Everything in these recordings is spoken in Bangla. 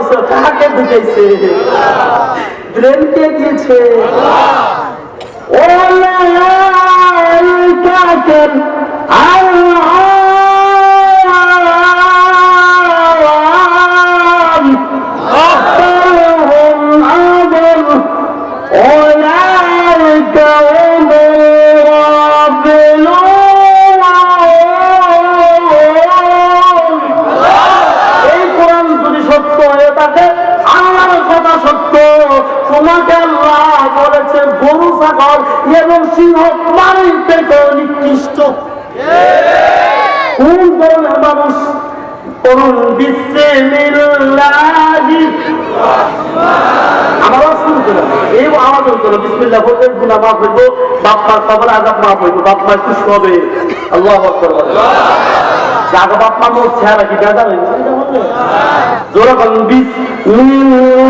বলছো কাকে ঢুকেছে? ব্রেন কে দিয়েছে? তোমাকে আল্লাহ বলেছে গরু ছাগল এবং সিংহ পানির থেকে নিকৃষ্ট। কোন ধরনের মানুষ? করুন বিসমিল্লাহি আমরা শুরু করলাম এই আওয়াজ করো বিসমিল্লাহ বলতে গুনাহ মাফ হইব, বাপ মার কবর আযাব মাফ হইব, বাপ মা খুশি হবে। আল্লাহু আকবার। জাগো বাপ মা মোর চেহারা কি বেজার হইছে এটা বলতে জোরে বলুন বিসমিল্লাহি।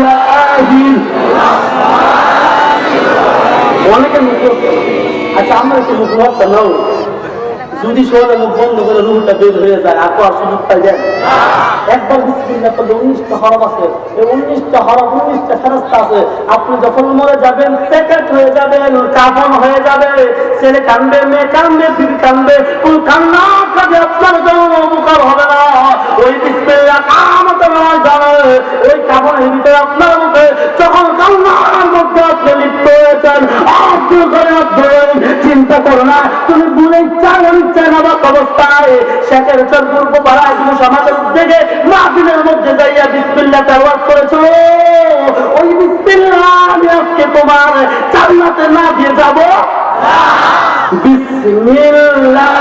অনেকে মুখ, আচ্ছা আমরা একটু মুখ হাত নাও, যদি শোনে মুখ বন্ধ করে রুহটা বের হয়ে যায় আর তো আর সুযোগ পাই যায়। একবার বিসমিল্লাহ করলে 19টা হরফ আছে, এই 19টা হরফ 19টা ফেরেশতা আছে। আপনি যখন মরে যাবেন প্যাকেট হয়ে যাবেন, কাফন হয়ে যাবে, ছেলে কাঁদবে, মেয়ে কাঁদবে, বিবি কাঁদবে, কোন কান্না কাঁদে আপনার জন্য উপকার হবে না। ওই বিসমিল্লাহ কামতে নয় জানে ওই কাফনের ভিতরে আপনার মুখে যখন কান্নার মধ্যে আপনি লিপ্ত হয়েছেন, আপনি করে চিন্তা করো না, তুমি ভুলে চাই অবস্থায় শেখের চর পূর্ব পাড়ায় তুমি সমাজের উদ্যোগে মাহফিলের মধ্যে যাইয়া বিসমিল্লাহ তেলাওয়াত করেছো। ওই বিসমিল্লাহ আমি আজকে তোমার জান্নাতে না দিয়ে যাব। বিসমিল্লাহ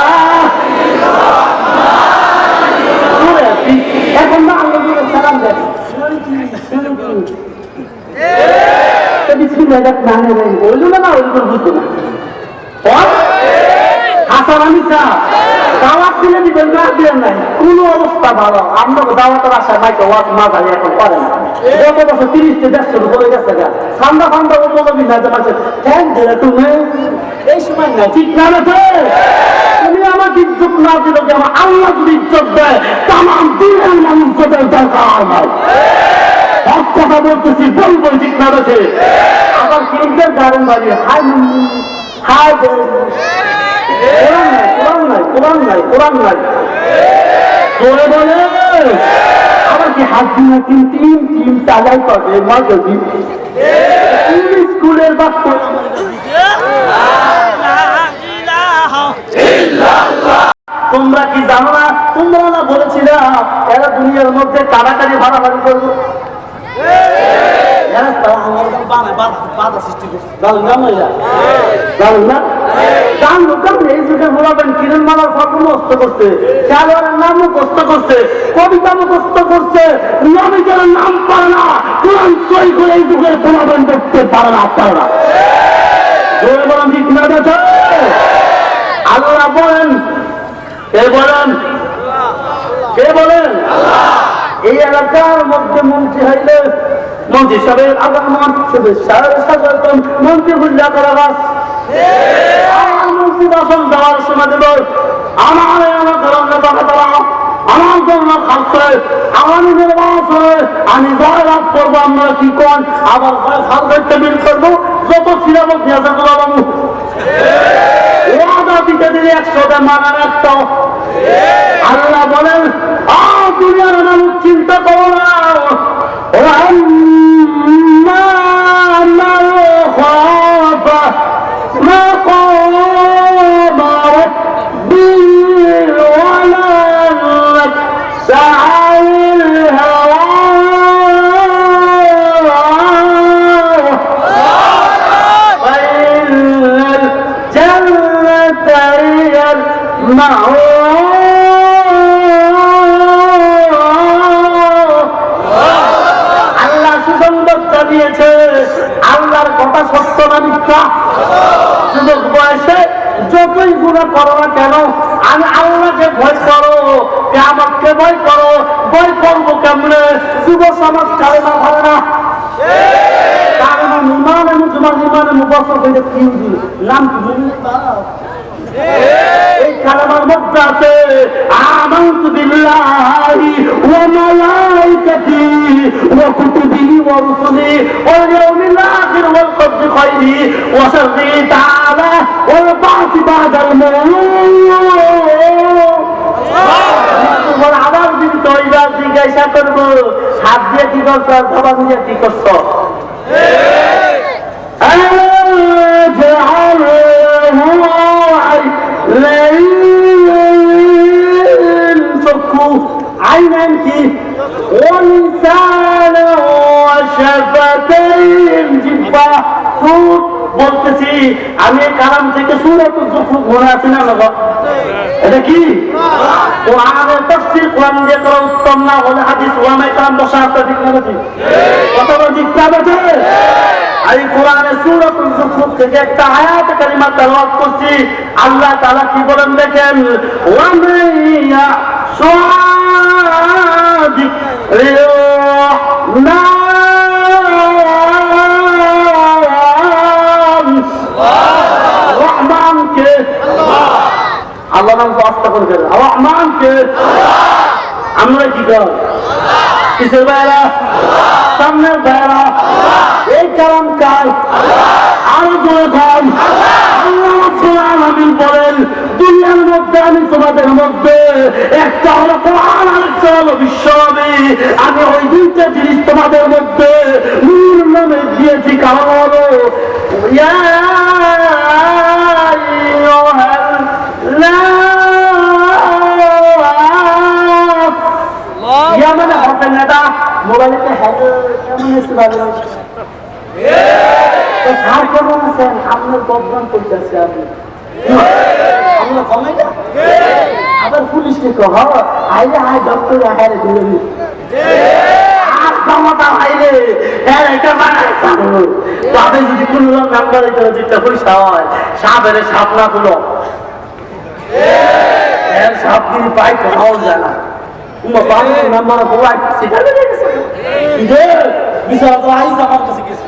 এখন না আল্লাহ সালাম দেন বিসমিল্লাহ মানে বললো না ওই বুঝতো না। হাসান আমি দাওয়াত দিলে দিবেন না দিলেন নাই কোন অবস্থা ভালো। আমরা দাওয়াতের আশায় মাইকে ওয়াজ মাঝারি এখন করে না। গত বছর 30-150 উপরে গেছে গা ঠান্ডা ঠান্ডা উপলব্ধি না যে মাঝে থ্যাংক দিলে তুমি এই সময় না ঠিক না রে। তুমি আমাকে ইজ্জত না দিলে যে আমার আল্লাহ যদি ইজ্জত দেয় তামাম দিনের মানুষ ইজ্জতের দরকার নাই। সব কথা বলতেছি বলবো ঠিক না রে। আবার কেন্দ্রের গাড়ি বাড়ি হাই হাই কোরআন নাই বলে আবার কি হাত দিন তিন চালাই করে মা যদি স্কুলের বাক্য তোমরা কি জানো না? তোমরা না বলেছিল এরা দুনিয়ার মধ্যে কারাকারি ভাড়াভাড়ি করবো, বাধা সৃষ্টি করছে। কবিতা মুখস্থ করছে, নবীদের নাম পারে না, কোরআন সই করে এই যুগের প্রমাণ করতে পারে না। আপনারা আল্লাহ বলেন কে বলেন এই এলাকার মধ্যে মন্ত্রী হইলে মন্ত্রী সাহেবের আগমন মন্ত্রী বুঝা করা গাছ মন্ত্রী বাসন দেওয়ার সময় দেব আমার আমার জন্য খাচ্ছে আমার নির্বাচনে আমি জয় লাভ করবো। আমরা কি কন আবার খাল করতে বিল করবো যত ছিলাম বাবু ওয়াদা দিতে দিলে 100টা মানার একটা। আল্লাহ বলেন দুনিয়ার মানুষ চিন্তা করো না আল্লাহর কথা সত্য না মিথ্যা? যুবক বয়সে যতই গুনাহ করো না কেন আমি আল্লাহকে ভয় করো, কিয়ামতকে ভয় করো। ভয় করবো কেমনে? যুব সমাজ কালেমা ভালো না, নাম কি এই কালেমার মধ্যে আছে আমানতু বিল্লাহি ওয়া মালাইকাতিহি وكتبه ورسله واليوم الآخر والقدر خيره وشره تعالى والبعث بعد الموت আবার দিন তৈবা জিজ্ঞাসা করবো হাত দিয়ে কি করছো আর সবার দিয়ে কি করছো চক্ষু আইনান কি ولسانا وشفتين জিহ্বা ঠোঁট বলতেছি আমি কালাম থেকে সূরাতুল যুখরুফ মনে আছে না বাবা এটা কি কোরআনের তাফসীর কোরআন দিয়ে করা উত্তম না হলে হাদিস ওলামায়ে কেরাম বসা আছে ঠিক না ঠিক কথা বল ঠিক না বেঠে এই কোরআনের সূরাতুল যুখরুফ থেকে একটা আয়াত কারিমা তেলাওয়াত করছি আল্লাহ তাআলা কি বলেন দেখেন ওয়া মাইয়া সাদিক না রহমানকে আল্লাহ নাম আস্থা করে দেন রহমানকে আমরা কি কর কিসের বাইরা সামনের বাইরা এই কালাম কাল আরো জোরে খান আল্লাহ বলেন দুনিয়ার মধ্যে আমি তোমাদের মধ্যে একটা হলো কোরআন আর একটা হলো বিশ্বনবী আমি ওই দুইটা জিনিস তোমাদের মধ্যে নূর নামে দিয়েছি কারণ হলো মানে হবে না দা মোবাইলে কেমন এসে ভালো সার কেমন আছেন আপনার বদনাম করতেছে আপনি আমরা কমে না আবার পুলিশকে কহ আইলে আয় ডক্টর আহারে দূরে আর ক্ষমতা আইলে হ্যাঁ এটা বানায় তবে যদি কোন নাম্বার যেটা পয়সা হয় সাপের সাপ না গুলো সাপ কিন্তু পাই পাওয়া যায় না নাম্বার বিচার তো আইসা আমার কাছে গেছে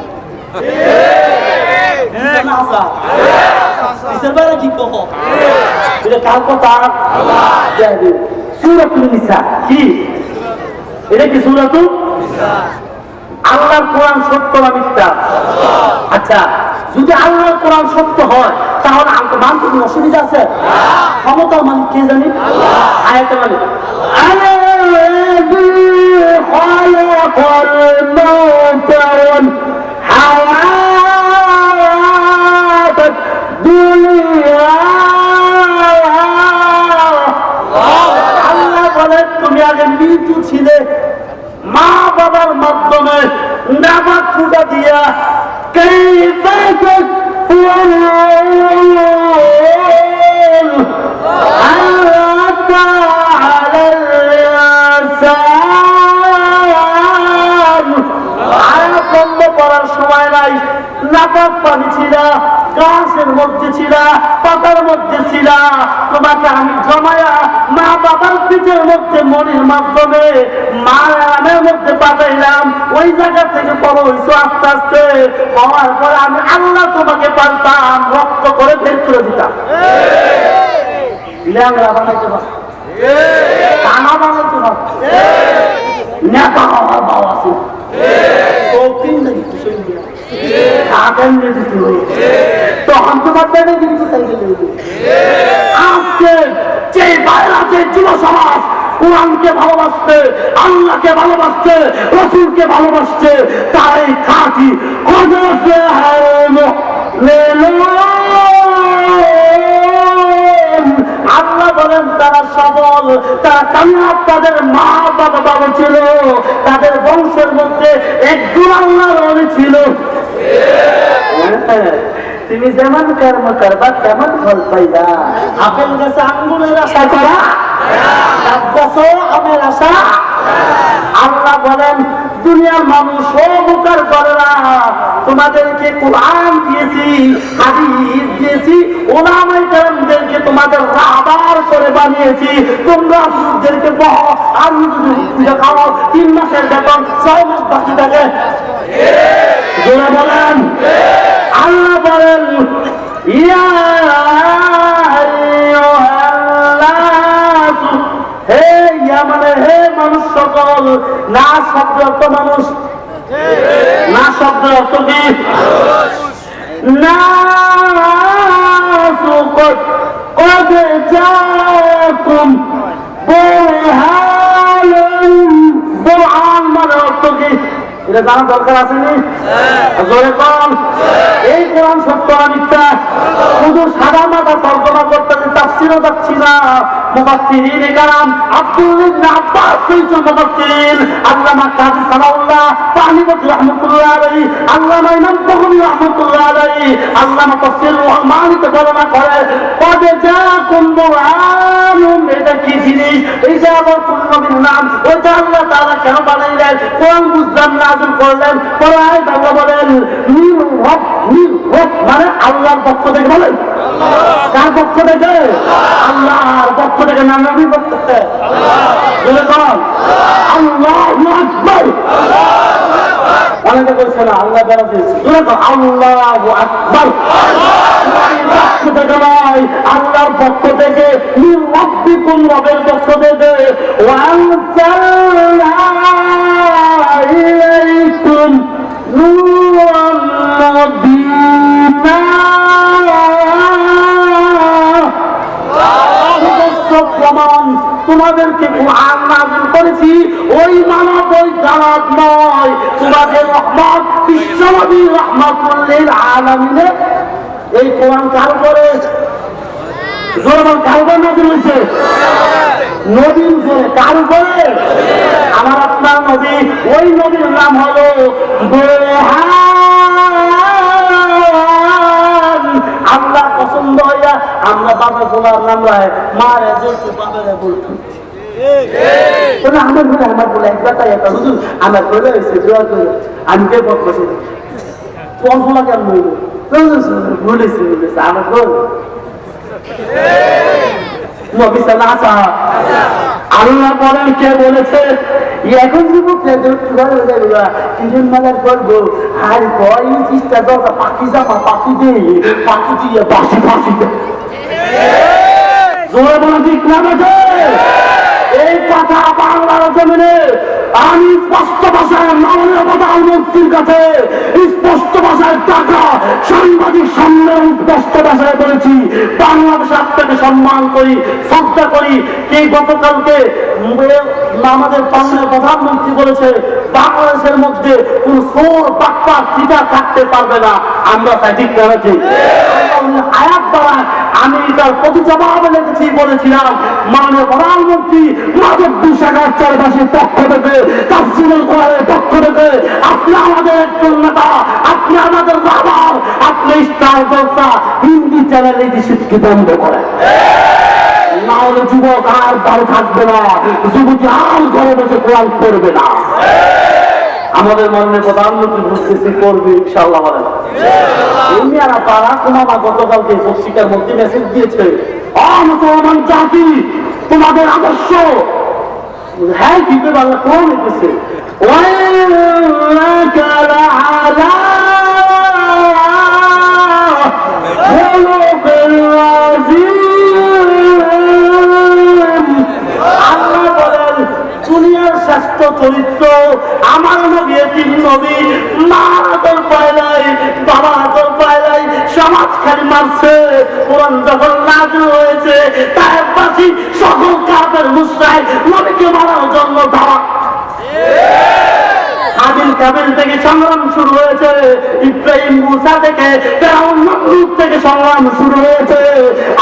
কি কহ এটা কার কথা সূরাতুন নিসা কি এটা কি সূরাতুন আল্লাহর কোরআন সত্য না মিথ্যা আচ্ছা যদি আল্লাহর কোরআন সত্য হয় তাহলে আমাকে মানতে কোনো অসুবিধা আছে ক্ষমতার মালিক কে জানি আয়াতের মালিক خلق الموت والحياة الدنيا আল্লাহ বলেন তুমি আগে মৃত্যু ছিলে মা বাবার মাধ্যমে নামাজ পূজা দিয়া কাইফা করার সময় নাই নাপাক পানি ছিল গাছের মধ্যে ছিল পাতার মধ্যে ছিল তোমাকে আমি জমায়া মা বাবার পিঠের মধ্যে মনির মাধ্যমে মায়ের মধ্যে পাঠাইলাম ওই জায়গা থেকে বড় হইছো আস্তে আস্তে হওয়ার পরে আমি আল্লাহ তোমাকে পাল্টাম রক্ত করে বের করে দিতাম ল্যাংড়া বানাইতে পার কানা বানাইতে পার নেতা হওয়ার বাবা আছে তখন তোমার পেটে কিন্তু আজকে যে বাইরে যুব সমাজ কোরআনকে ভালোবাসছে আল্লাহকে ভালোবাসছে রসুলকে ভালোবাসছে তাই খাঁটি আল্লাহ বলেন তারা সবল তারা কামিয়াব তাদের মা বাবা বাবা ছিল তাদের বংশের মধ্যে একজন আল্লাহর ওলি ছিল তুমি যেমন কর্ম করবা তেমন ফল পাইবা আপেল গাছে আঙ্গুরের আশা করা গাছে আমের আশা আল্লাহ বলেন দুনিয়ার মানুষ উপকার করে না তোমাদেরকে কোরআন দিয়েছি হাদিস দিয়েছি ওলামায়ে কেরামদেরকে তোমাদের রাহবার করে বানিয়েছি তোমরা হুজুরদেরকে বলো আর হুজুর খাও 3 মাসের বেতন 6 মাস বাকি থাকে জোরে বলেন আল্লাহ বলেন ইয়া আইয়ুহান নাস হে ইয়া মানে হে মানুষ সকল পাগল। না শব্দের অর্থ মানুষ, না শব্দের অর্থ কি? না قد جاءكم برهان برهان মানে অর্থ কি? এটা জানা দরকার আছে নি? জোরে কম। এই কোরআন সত্য না মিথ্যা? শুধু সাদা মাথা তর্জমা করতে তাফসীরও যাচ্ছি না। মুফাসসিরিন কেরাম আব্দুল ইবনে আব্বাস সৈয়দ মুফাসসিরিন আল্লামা কাজী সালাউল্লাহ তাহমিদ রাহমাতুল্লাহ আলাইহি, আল্লামা ইমাম বুখারী রাহমাতুল্লাহ আলাইহি, আল্লামা তাফসীর রহমানিতে বর্ণনা করে কদ জাআকুম বুরহানুন। এটা কি জিনিস? এইটা আবার কোন নবীর নাম? ওইটা আল্লাহ তাআলা কেন বানাইলেন? কোরআন বুঝলাম নাযিল করলেন। পরে আল্লাহ বলেন মির রব, মির রব মানে আল্লাহর পক্ষ থেকে। বলেন কার পক্ষ থেকে? আল্লাহর পক্ষ থেকে। না নবীর পক্ষ থেকে? বলে কোন? আল্লাহু আকবার। অনেকে বলছে না আল্লাহ বেড়া দিয়েছে। আল্লাহু আকবার। আল্লাহর পক্ষ থেকে, নির্বাচিকুম রবের পক্ষ থেকে। ওয়ানজালনা ইলাইকুম নূরান মুবিনা। প্রমাণ তোমাদেরকে কুরআন নাযিল করেছি ওই মানব ওই জানাত নয়, তোমাদের রহমত বিশ্বনবী রাহমাতুল লিল আলামিনের। এই কোরআন কার করে? জোরমান কার করে নাযিল হয়েছে? নবীর উপরে। কার উপরে? আমার আপনার নবী। ওই নবীর নাম হলো বুরহান। আল্লাহ পছন্দ হইয়া আমরা বাবা বলার নাম রায় মারে বলতো, বাবারে বলতো। আমার বলে আমার বলে একবার তাই একটা হুজুর আমার বলে হয়েছে দোয়া করে আমি কে পথ বসে তোমার বলা কেমন হইল বলেছি বলেছে আমার বল আল্লাহ বলেন কে বলেছে? এখন যুবক কিরণ মালার করবো আর বই চেষ্টা দরকার পাখি জামা পাখি দিয়ে পাখি দিয়ে বাসি ফাঁসি জোরে বলা ঠিক না বেঠে? এই কথা বাংলার জমিনে আমি স্পষ্ট ভাষায় মাননীয় প্রধানমন্ত্রীর কাছে স্পষ্ট ভাষায় টাকা সাংবাদিক সম্মেলন স্পষ্ট ভাষায় বলেছি। বাংলাদেশ আপনাকে সম্মান করি, শ্রদ্ধা করি। এই গতকালকে আমাদের মাননীয় প্রধানমন্ত্রী বলেছে বাংলাদেশের মধ্যে কোন চোর বাটপা চিটা থাকতে পারবে না। আমরা তাই ঠিক করেছি। আয়াত দ্বারা আমি তার প্রতি জবাবে লিখেছি, বলেছিলাম মাননীয় প্রধানমন্ত্রী মাদক বিষাগার চারপাশের পক্ষ থেকে তাফসীরুল কোরআনের পক্ষ থেকে আপনি আমাদের একজন নেতা, আপনি আমাদের বাবা, আপনি স্টার জলসা হিন্দি চ্যানেলে নিষিদ্ধ বন্ধ করেন। না হলে যুবক আর বাড়ি থাকবে না, যুবতী আর ঘরে বসে কোরআন পড়বে না। আমাদের মাননীয় প্রধানমন্ত্রী বুঝতেছি করবে ইনশাআল্লাহ। বলেন এমনি আর পাড়া কুমামা গতকালকে পত্রিকার মধ্যে মেসেজ দিয়েছে মুসলমান জাতি তোমাদের আদর্শ হ্যাঁ দিতে পারলে কোন লিখেছে আল্লাহ বলেন দুনিয়ার শ্রেষ্ঠ চরিত্র আমার নবী। তিন নবী মা আদর পায় নাই, বাবা আদর পায় নাই, সমাজ খালি মারছে। কোরআন যখন নাযিল হয়েছে তার পাশে সকল কাফের মুশরিক নবীকে মারার জন্য দাওয়া। হাবিল কাবিল থেকে সংগ্রাম শুরু হয়েছে, ইব্রাহিম মুসা থেকে ফিরআউন নমরুদ থেকে সংগ্রাম শুরু হয়েছে।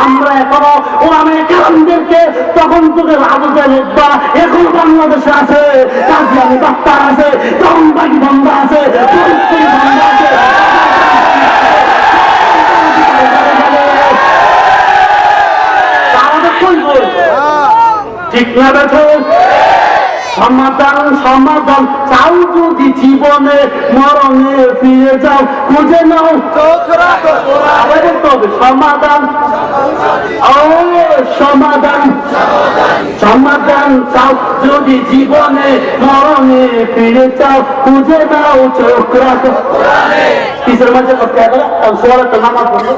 আমরা এখনো ওলামায়ে কেরামদেরকে তখন যুগের আবুজাহেল উতবা এখন বাংলাদেশে আছে, কাদিয়ানী বাট্টার আছে, দমবাগি বন্ধা আছে, ফরিদপুরি বন্ধা আছে। তারা কই বল ঠিক না বেঠো? সমাধান সমাধান চাও যদি জীবনে মরণে ফিরে যাও খুঁজে নাও বলতে হবে সমাধান। সমাধান সমাধান চাও যদি জীবনে মরণে ফিরে যাও খুঁজে নাও চোখ রাখো। কিসের মাঝে করতে হবে সোয়ার একটা নামাজ পড়লো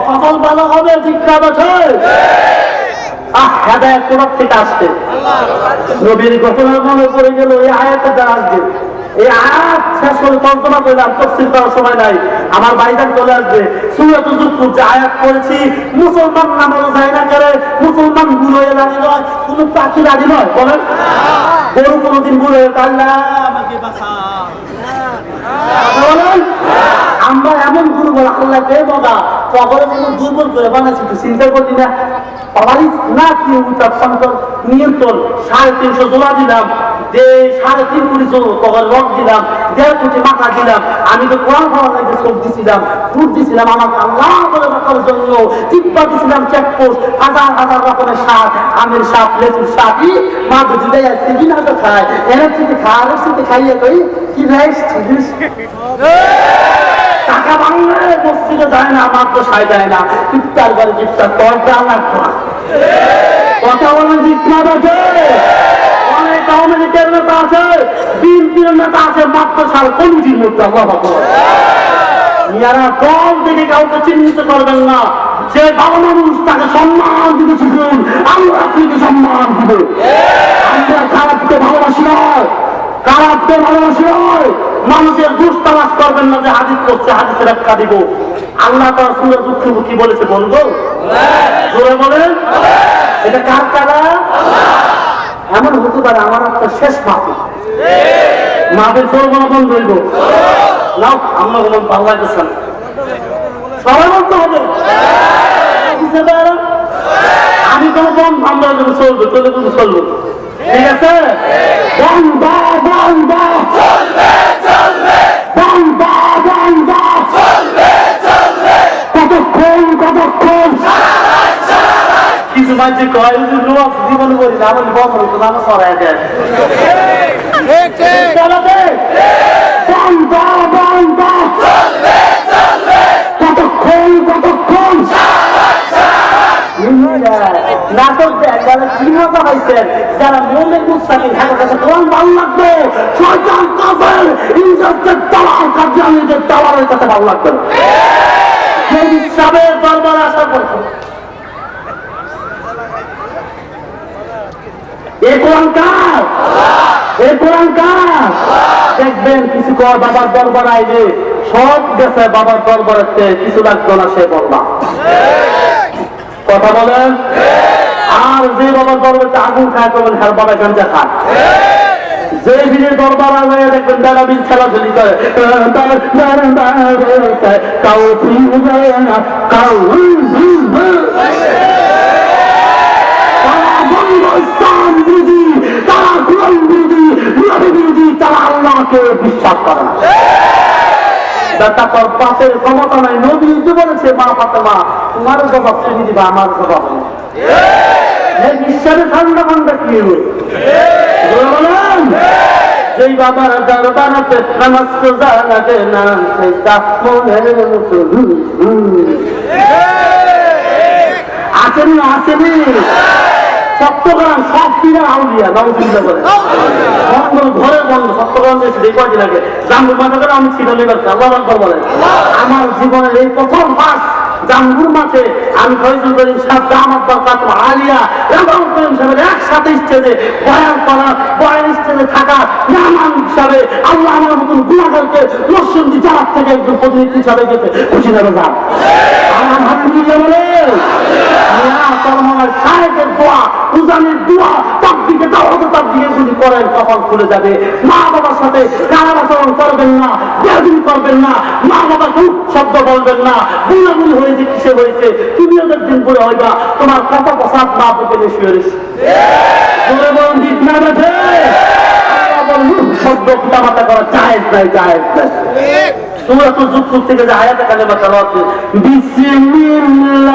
ফসল ভালো হবে ঠিক না বেঠে? হেদায়েত কোথা থেকে আসছে? নবীর ঘটনার মনে পড়ে গেল এই আয়াতটা আসবে। এই আয়াত শেষ করে তর্জমা করলাম, তাফসীর করার সময় নাই, আমার ভাইজান চলে আসবে। সূরাতুল যুখরুফ যে আয়াত পড়েছি, মুসলমান নামানো যায় না করে, মুসলমান বুড়ো হয়ে রাজি নয়, কোন পাখি রাজি নয় বলেন? গরু কোনদিন বুড়ো হয়ে আল্লাহ আমাকে বাঁচা বলেন? আমরা এমন দুর্বল, আল্লাহ কে বলা তখন যেমন দুর্বল করে বানাচ্ছি, তো চিন্তা করি না পারিস না কি নিয়ন্ত্রণ 350 জোড়া দিলাম, যে 3.5 কোটি তখন রক দিলাম, 1.5 কোটি মাথা দিলাম, আমি তো কোরআন খাওয়া লাগে চোখ দিছিলাম, ফুট দিছিলাম আমাকে আল্লাহ বলে রাখার জন্য, টিপ্পা দিছিলাম চেকপোস্ট, হাজার হাজার রকমের সাপ, আমের সাপ, লেচুর সাপ, মা দুটি দেয় সিগি না তো খায়, এনের থেকে খাওয়ার সাথে খাইয়ে কই কি রাইস টাকা বাংলা মসজিদে যায় না, আমার তো সাই দেয় না, ইফতার করে ইফতার করতে আমার কথা বলেন ইফতার আছে, অনেক আওয়ামী লীগের নেতা আছে, বিএনপির নেতা আছে, মাত্র সাল কমিটির মধ্যে ইয়ারা দল থেকে কাউকে চিহ্নিত করবেন না। যে ভালো মানুষ তাকে সম্মান দিতে শিখুন, আমরা আপনাকে সম্মান দিব। আমরা খারাপকে ভালোবাসি নয়, খারাপকে ভালোবাসি নয়। মানুষের দোষ তালাশ করবেন না যে হাদিস করছে হাদিসের একটা দিব। আল্লাহ তার সূরা যুখরুফ কি বলেছে বলবো? জোরে বলেন। এটা কার কারা? এমন হতে পারে আমার একটা শেষ মাপের জোর মনে বন্ধ হইব না, আমরা কোনো পাল্লা গেছেন সবাই বলতে হবে। আমি কোনো বন্ধ আমরা যখন চলবো চলে কিন্তু চলবো, ঠিক আছে? বন্ধ বন্ধ চলবে চলবে, বন্ধ বন্ধ চলবে চলবে, কতক্ষণ কতক্ষণ কিছু মাঝে কয় জীবন করি না, আমার বন্ধ হতো না, আমার সরাই দেয় বন্ধ বন্ধ চলবে চলবে, কতক্ষণ কতক্ষণ নাটক দেখ যারা কি মজা পাইছেন, যারা মনে মুস্তাকিম থাকার কাছে কোন ভালো লাগবে, শয়তান কাফের ইনজাতের তাওয়ার কার্যালয়ের তাওয়ারের কাছে ভালো লাগবে। সেই হিসাবের দরবারে আসা করতো দেখবেন কিছু কর বাবার দরবার আইলে সব গেছে, বাবার দরবারেতে কিছু লাগতো না, সে বলবা কথা বলেন। আর যে বাবার দরবারে আগুন খায় করবেন, হ্যাঁ বাবা গাঞ্জা খায়। যে দিনের দরবার আগে দেখবেন দাদা বিন খেলাধুলি করে, কাউ কাউ তারা আল্লাহকে বিশ্বাস করে না, তারপর পাপের ক্ষমতা নাই। নবী বলেছে মা ফাতেমা তোমার জবাব তুমি দিবা, আমার জবাব বিশ্বাসে ঠান্ডা ঠান্ডা কি বলেন। যেই বাবার দরবারে নামাজ রোজা লাগে না, সেই আসেনি আসেনি চট্টগ্রাম সব কিনা আউলিয়া নাউজুবিল্লাহ বলে বন্ধ ঘরে বন্ধ। চট্টগ্রাম যে কয়দিন আগে জামরুল মাঠে আমি ছিলাম, এবার আল্লাহু আকবার বলেন। আমার জীবনের এই প্রথম মাস জামরুল মাঠে আমি ফয়জুল করিম সাহেব দামাত বরকাতুহু আলিয়া এবং করিম সাহেবের একসাথে স্টেজে বয়ান করা, বয়ান স্টেজে থাকা মেহমান হিসাবে আল্লাহ আমার মতন গুণাগারকে নরসিংদী জেলার থেকে একজন প্রতিনিধি হিসাবে গেছে, খুশি না যান আলহামদুলিল্লাহ বলে সাহেবের দোয়া, উজানের দোয়া, তার দিকে দাওয়াত, তার দিকে যদি করেন কপাল খুলে যাবে। মা বাবার সাথে খারাপ আচরণ করবেন না, বেয়াদবি করবেন না, মা বাবাকে শব্দ বলবেন না, বুলাবুলি হয়েছে কিসে হয়েছে তুমি ওদের দিন পরে হইবা, তোমার কথা প্রসাদ মা বুকে বেশি হয়েছে দিক না বেঠে শব্দ পিতামাতা করা জায়েজ নাই, জায়েজ নাই। সূরাতুল যুখরুফ থেকে যে আয়াতে কালেমা তেলাওয়াত বিসমিল্লাহির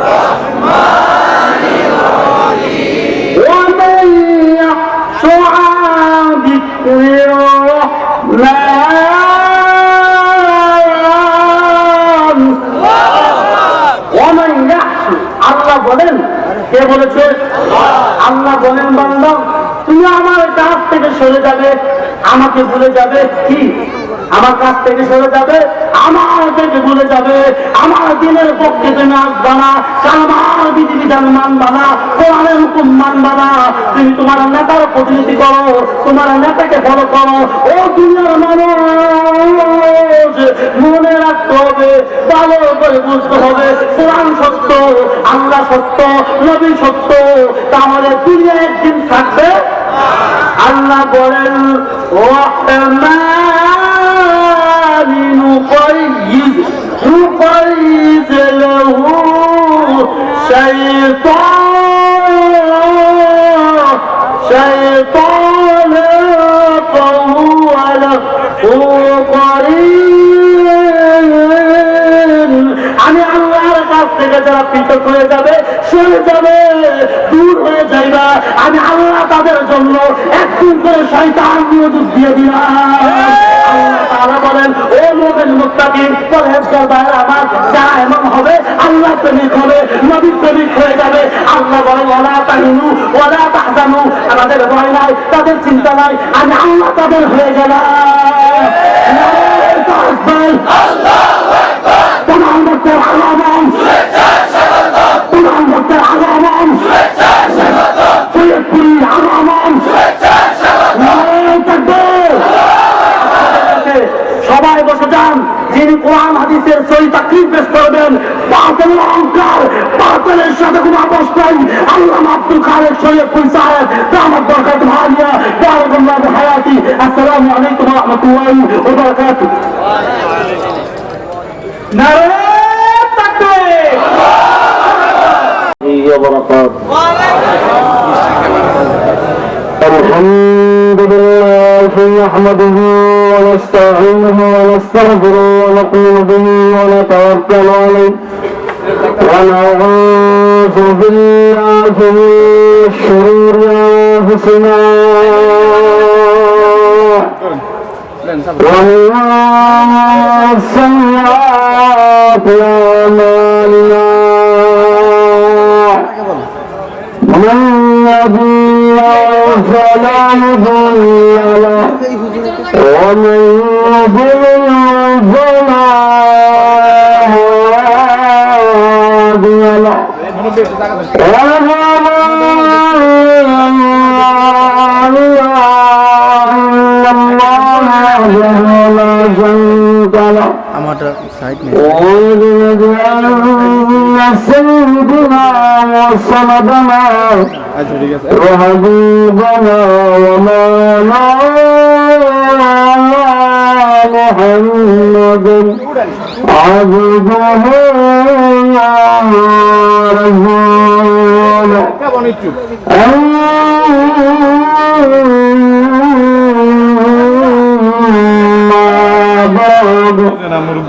রাহমানির রহিম ওয়া মান ইয়াশু আন যিকরির রাহমান ওয়া মান ইয়াশু, আল্লাহ বলেন, কে বলেছে? আল্লাহ বলেন বান্দা তুমি আমার কাছ থেকে সরে যাবে, আমাকে ভুলে যাবে, কি আমার কাছ থেকে সরে যাবে, আমার থেকে ভুলে যাবে, আমার দিনের পক্ষে তুমি আসবা না, আমার বিধিবিধান মানবা না, কোরআনের হুকুম মানবা না, তুমি তোমার নেতার প্রতিনিধি করো, তোমার নেতাকে ফলো করো। ও দুনিয়ার মানুষ, মনে রাখতে হবে, ভালো করে বুঝতে হবে, কোরআন সত্য, আল্লাহ সত্য, নবী সত্য, তাহলে দুনিয়া একদিন থাকবে। আল্লাহ বলেন نقيض له شيطانا فهو له قرين। আমি আল্লাহর কাছ থেকে যারা পৃথক হয়ে যাবে, সরে যাবে, দূর হয়ে যাইবা, আমি আল্লাহ তাদের জন্য একদিন করে শয়তান নিয়োজিত দিয়ে দিলাম। আল্লাহ তাআলা বলেন, ও মুমিন মুত্তাকিন পরহেজগার ভাইরা আমার, যারা এমন হবে, আল্লাহ প্রেমিক হবে, নবী প্রেমিক হয়ে যাবে, আল্লাহ বলেন ওয়ালা তাহিনু ওয়ালা তাহজানু, আমাদের ভয় নাই, তাদের চিন্তা নাই, আমি আল্লাহ তাদের হয়ে গেলাম। আল্লাহু আকবার। প্রধানমন্ত্রীর আগমন, প্রধানমন্ত্রীর আগমন, সৈয়দপুরীর আগমন, সবাই বসে যান। যিনি কোরআন হাদিসের সহি তাকরীর পেশ করবেন, বাতিলের অহংকার, বাতিলের সাথে কোনো আপোষ নাই, আল্লামা আব্দুল খালেক সৈয়দপুরী সাহেব দামাত বরকাতুহু আলিয়া বারাকাল্লাহু বিহায়াতি। আসসালামু আলাইকুম ওয়া রাহমাতুল্লাহি ওয়া বারাকাতুহু। নারে তাকবীর, ওয়া বারাকাতুহু। الحمد لله نحمده ونستعينه ونستغفره ونؤمن به ونتوكل عليه ونعوذ بالله من شرور أنفسنا ومن سيئات أعمالنا من يهده الله فلا مضل له ومن يضلل فلا هادي له وأشهد أن لا إله إلا الله وحده لا شريك له وأشهد أن سيدنا وسندنا وحبيبنا ومولانا محمد عبده ورسوله أما بعد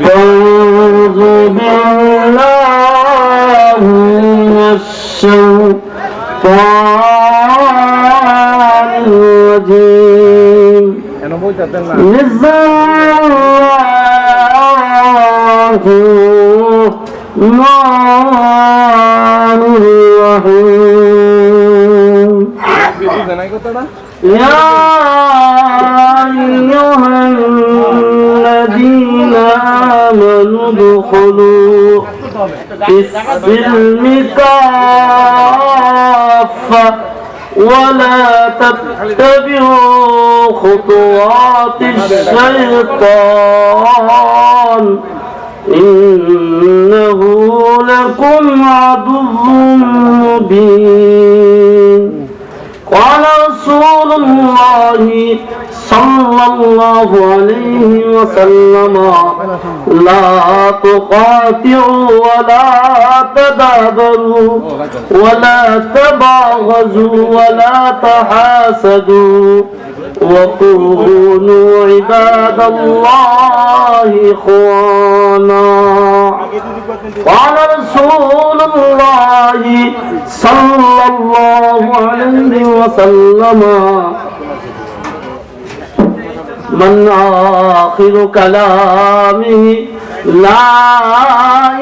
فأعوذ بالله من الشيطان الرجيم. بسم الله الرحمن الرحيم. يا أيها الذين آمنوا ادخلوا في السلم كافة ولا تتبعوا خطوات الشيطان إنه لكم عدو مبين. قال رسول الله صلى الله عليه وسلم لا تقاطعوا ولا تدابروا ولا تباغضوا ولا تحاسدوا وكونوا عباد الله إخوانا. قال رسول الله صلى الله عليه وسلم من آخر كلامه لا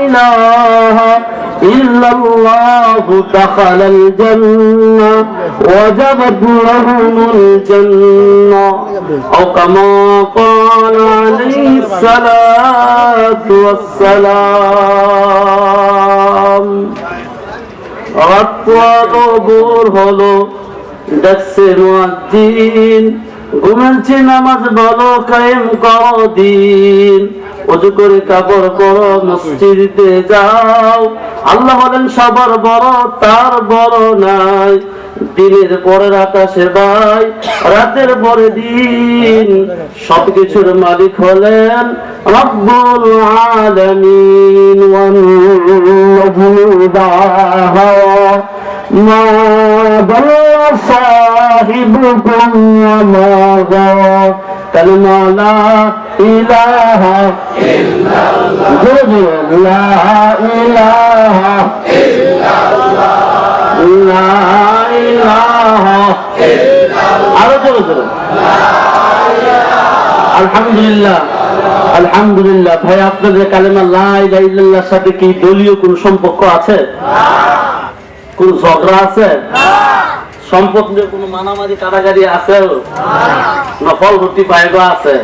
إله إلا الله دخل الجنة وجبت لهم الجنة أو كما قال عليه الصلاة والسلام ভোর হলো ডাকছে মুয়াজ্জিন ঘুমাচ্ছে নামাজ বলো কায়েম করো দিন ওযু করে কাপড় পরো মসজিদে যাও আল্লাহ বলেন সবার বড় তার বড় নাই দিনের পরের আকাশে ভাই রাতের পরে দিন সবকিছুর মালিক হলেন রব্বুল আলামিন মা বলা সাহিবুকুম ওয়া মা কালমা লা ইলাহা ইল্লাল্লাহ লা ইলাহা ইল্লাল্লাহ লা ইলাহা ইল্লাল্লাহ আরো জোরে জোরে আলহামদুলিল্লাহ আলহামদুলিল্লাহ। ভাই আপনাদের কালেমা লা ইলাহা ইল্লাল্লাহর সাথে কি দলীয় কোন সম্পর্ক আছে? কোন ঝগড়া আছে? সম্পদ নিয়ে কোন মানামারি কারাগারি আছে? নফল রুটি পাইবা আছে?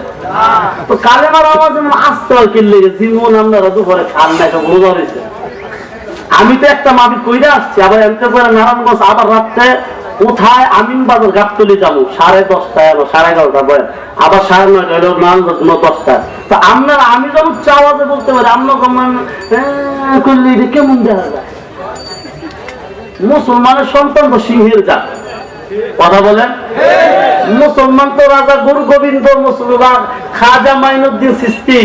তো কালেমার আওয়াজ যেমন আসতে কিনলে জীবন আপনারা দুপুরে খান না এটা বোঝা হয়েছে। আমি তো একটা মাটি কইরে আসছি আবার এমনি করে নারায়ণগঞ্জ আবার রাত্রে কোথায় আমিন বাজার গাবতলি যাবো 10:30 এলো 11:30 বয় আবার 9:30 এলো 9:10 তো আপনারা আমি যখন চাওয়াজে বলতে পারি আপনার করলে এটা কেমন দেখা যায়? মুসলমানের সন্তান তো সিংহের জাত কথা বলেন। মুসলমান তো রাজা গুরু গোবিন্দ মুসলমান খাজা মাইনুদ্দিন চিশতি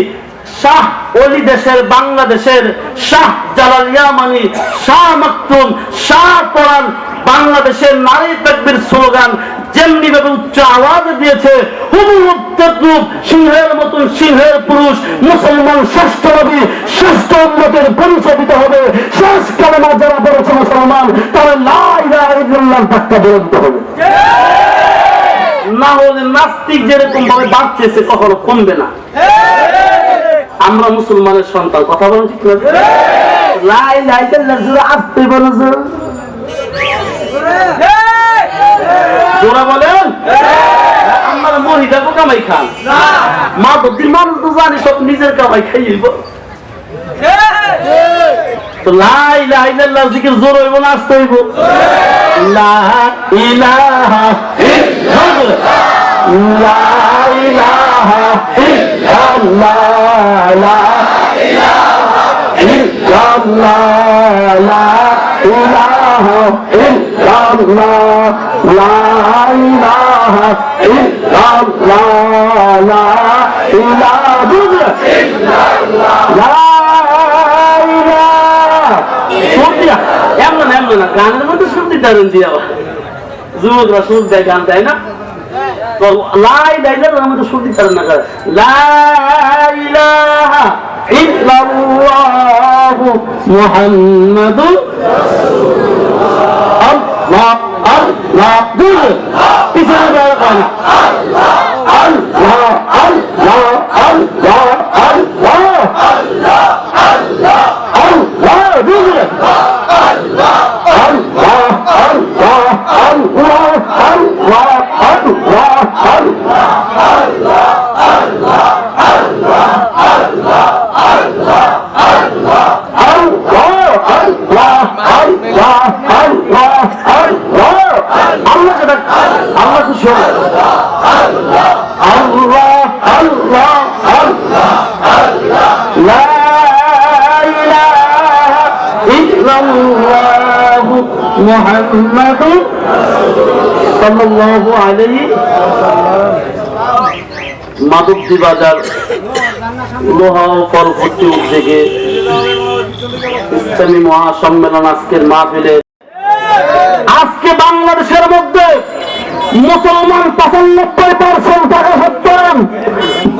শাহ ওলি দেশের বাংলাদেশের শাহ জালাল ইয়ামানি শাহ মাকতুম শাহ কোরআন বাংলাদেশের নারী তাকবীর স্লোগান যেমনি ভাবে উচ্চ আওয়াজে দিয়েছে হুবহুব তদ্রুপ সিংহের মতন সিংহের পুরুষ মুসলমান শ্রেষ্ঠ নবী শ্রেষ্ঠ উম্মতের পরিচয় দিতে হবে। শেষ কালেমা যারা পড়েছে মুসলমান তারা লা ইলাহা ইল্লাল্লাহর বাক্য বলতে হবে, না হলে নাস্তিক যেরকম ভাবে বাড়তেছে কখনো কমবে না। আমরা মুসলমানের সন্তান কথা বলেন ঠিক না? লা ইলাহা ইল্লাল্লাহ জোরে আসতে বলো জোরে বলেন। আমরা মহিলা তো কামাই খান মা বুদ্ধির মানুষ তো জানি সব নিজের কামাই খাইব। তো লা ইলাহা ইল্লাল্লাহ জিকির জোর হইব না আসতে হইব? লা ইলাহা ইল্লাল্লাহ লা ইলাহা ইল্লাল্লাহ লা ইলাহা ইল্লাল্লাহ লা ইলাহা ইল্লাল্লাহ লা ইলাহা ইল্লাল্লাহ লা ইলাহা ইল্লাল্লাহ লা ইলাহা সুরদিয়া এমন এমন না গানের মধ্যে সুরদি দারুন দিয়া যুবকরা সুর দেয় গান দেয় না লা ইলাহা ইল্লাল্লাহর মধ্যে সুরদি দারুন না লা ইলাহা ইল্লাল্লাহ মুহাম্মাদুর রাসূলুল্লাহ আল্লাহ আল্লাহ দুল পিছনে গান আল্লাহ আল্লাহ আল্লাহ আল্লাহ আল্লাহ আল্লাহ আল্লাহ আল্লাহ দুল আল্লাহ আল্লাহ আল্লাহ আল্লাহ আল্লাহ আল্লাহ আল্লাহ আল্লাহ আল্লাহ মুহাম্মাদুর সাল্লাল্লাহু আলাইহি মাধবদী বাজার লোহা ও ফল ভর্তি উদ্যোগে ইসলামী মহাসম্মেলন আজকের মাহফিলে আজকে বাংলাদেশের মধ্যে মুসলমান 95% টাকা সত্তর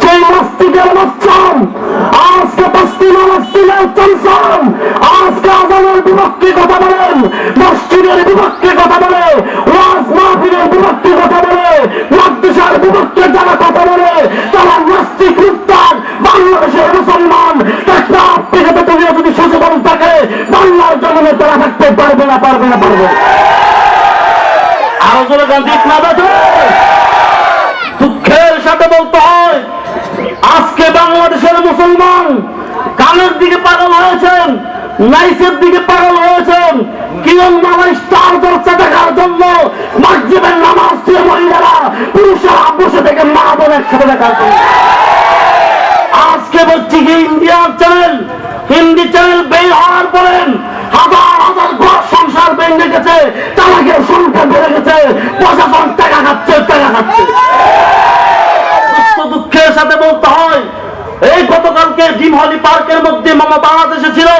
যে নাস্তিকের মুসলমান আজকে পশ্চিমা নাস্তিকের চলছেন আজকে আজানের বিপক্ষে কথা বলেন মসজিদের বিপক্ষে কথা বলে ওয়াজ মাহফিলের বিপক্ষে কথা বলে মাদ্রাসার বিপক্ষে যারা কথা বলে তারা নাস্তিক মুস্তাক বাংলাদেশের মুসলমান একটা থেকে যদি সচেতন থাকে বাংলার ঠিক না বেঠে? দুঃখের সাথে বলতে হয় আজকে বাংলাদেশের মুসলমান গানের দিকে পাগল হয়েছেন, নাইসের দিকে পাগল হয়েছেন, কিরণ মামা স্টার চর্চা দেখার জন্য মসজিদের নামাজ ছিল মহিলারা পুরুষরা বসে থেকে মা বোন একসাথে দেখার জন্য। আজকে বলছি কি ইন্ডিয়ান চ্যানেল, হিন্দি চ্যানেল বের হওয়ার পরেন হাজার হাজার ঘর সংসার ভেঙে গেছে, তালাকের সংখ্যা বেড়ে গেছে, প্রশাসন টাকা খাচ্ছে টাকা খাচ্ছে। দুঃখের সাথে বলতে হয় এই গতকালকে জিম হলি পার্কের মধ্যে মামা বাংলাদেশে ছিল,